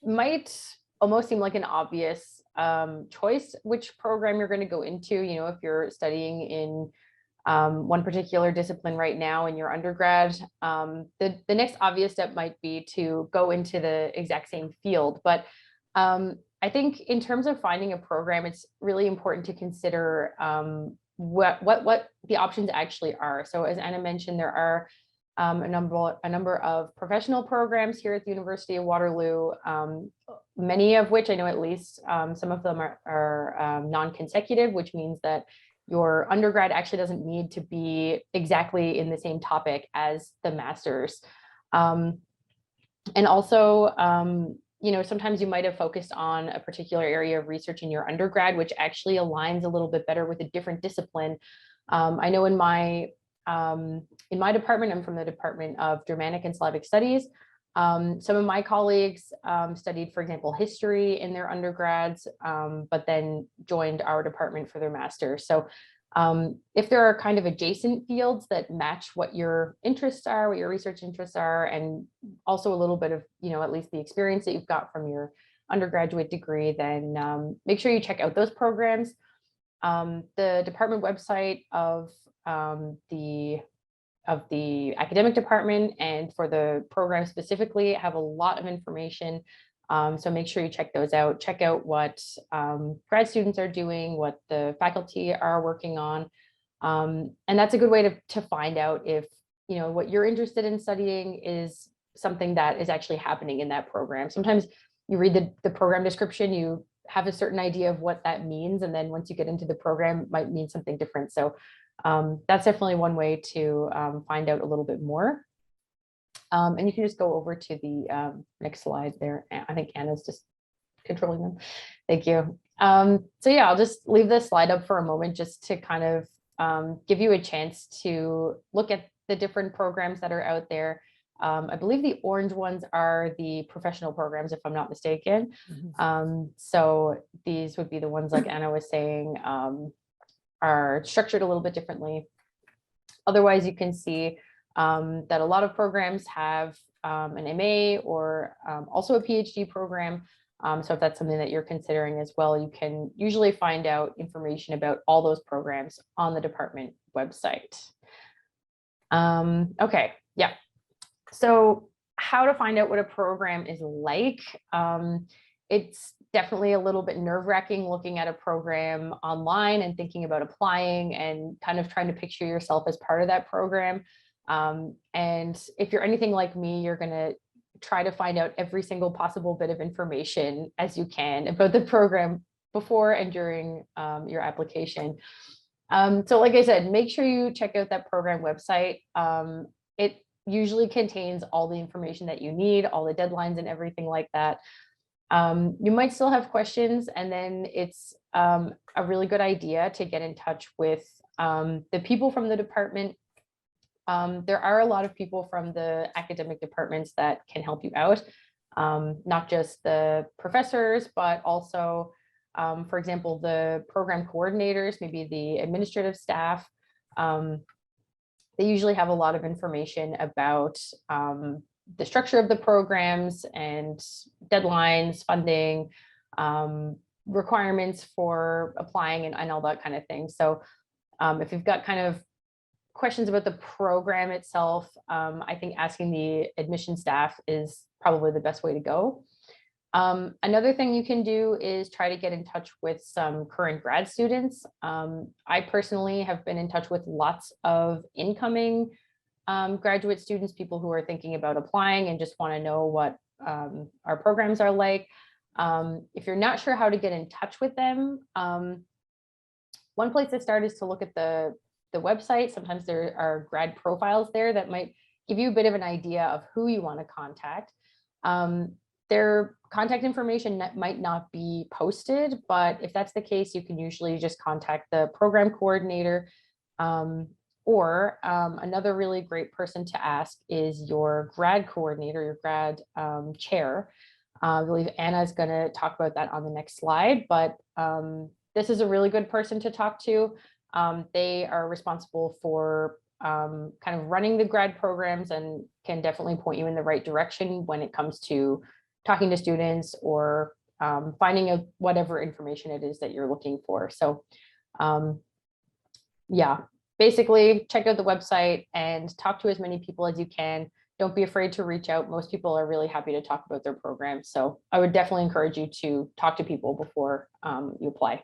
might almost seem like an obvious choice which program you're going to go into. You know, if you're studying in one particular discipline right now in your undergrad, the next obvious step might be to go into the exact same field. But I think in terms of finding a program, it's really important to consider what the options actually are. So as Anna mentioned, there are a number of professional programs here at the University of Waterloo, many of which I know at least some of them are non-consecutive, which means that your undergrad actually doesn't need to be exactly in the same topic as the master's. And also, you know, sometimes you might have focused on a particular area of research in your undergrad, which actually aligns a little bit better with a different discipline. I know in my department, I'm from the Department of Germanic and Slavic Studies. Some of my colleagues studied, for example, history in their undergrads, but then joined our department for their master's. So if there are kind of adjacent fields that match what your interests are, what your research interests are, and also a little bit of, you know, at least the experience that you've got from your undergraduate degree, then make sure you check out those programs. The department website of the academic department and for the program specifically have a lot of information. So make sure you check those out. Check out what grad students are doing, what the faculty are working on. And that's a good way to find out if, you know, what you're interested in studying is something that is actually happening in that program. Sometimes you read the program description, you have a certain idea of what that means. And then once you get into the program, it might mean something different. So that's definitely one way to find out a little bit more. And you can just go over to the next slide there. I think Anna's just controlling them. Thank you. So yeah, I'll just leave this slide up for a moment just to kind of give you a chance to look at the different programs that are out there. I believe the orange ones are the professional programs, if I'm not mistaken. So these would be the ones, like Anna was saying, are structured a little bit differently. Otherwise, you can see that a lot of programs have an MA or also a PhD program. So if that's something that you're considering as well, you can usually find out information about all those programs on the department website. Okay, yeah. So how to find out what a program is like. It's definitely a little bit nerve-wracking looking at a program online and thinking about applying and kind of trying to picture yourself as part of that program. And if you're anything like me, you're going to try to find out every single possible bit of information as you can about the program before and during your application. So like I said, make sure you check out that program website. It usually contains all the information that you need, all the deadlines and everything like that. You might still have questions, and then it's a really good idea to get in touch with the people from the department. There are a lot of people from the academic departments that can help you out, not just the professors, but also, for example, the program coordinators, maybe the administrative staff. They usually have a lot of information about the structure of the programs and deadlines, funding, requirements for applying and all that kind of thing. So if you've got kind of questions about the program itself, I think asking the admission staff is probably the best way to go. Another thing you can do is try to get in touch with some current grad students. I personally have been in touch with lots of incoming graduate students, people who are thinking about applying and just want to know what our programs are like. If you're not sure how to get in touch with them, one place to start is to look at the website. Sometimes there are grad profiles there that might give you a bit of an idea of who you want to contact. Their contact information might not be posted, but if that's the case, you can usually just contact the program coordinator. Or another really great person to ask is your grad coordinator, your grad chair. I believe Anna is going to talk about that on the next slide, but this is a really good person to talk to. They are responsible for kind of running the grad programs and can definitely point you in the right direction when it comes to talking to students or finding out whatever information it is that you're looking for. So yeah, basically check out the website and talk to as many people as you can. Don't be afraid to reach out. Most people are really happy to talk about their programs. So I would definitely encourage you to talk to people before you apply.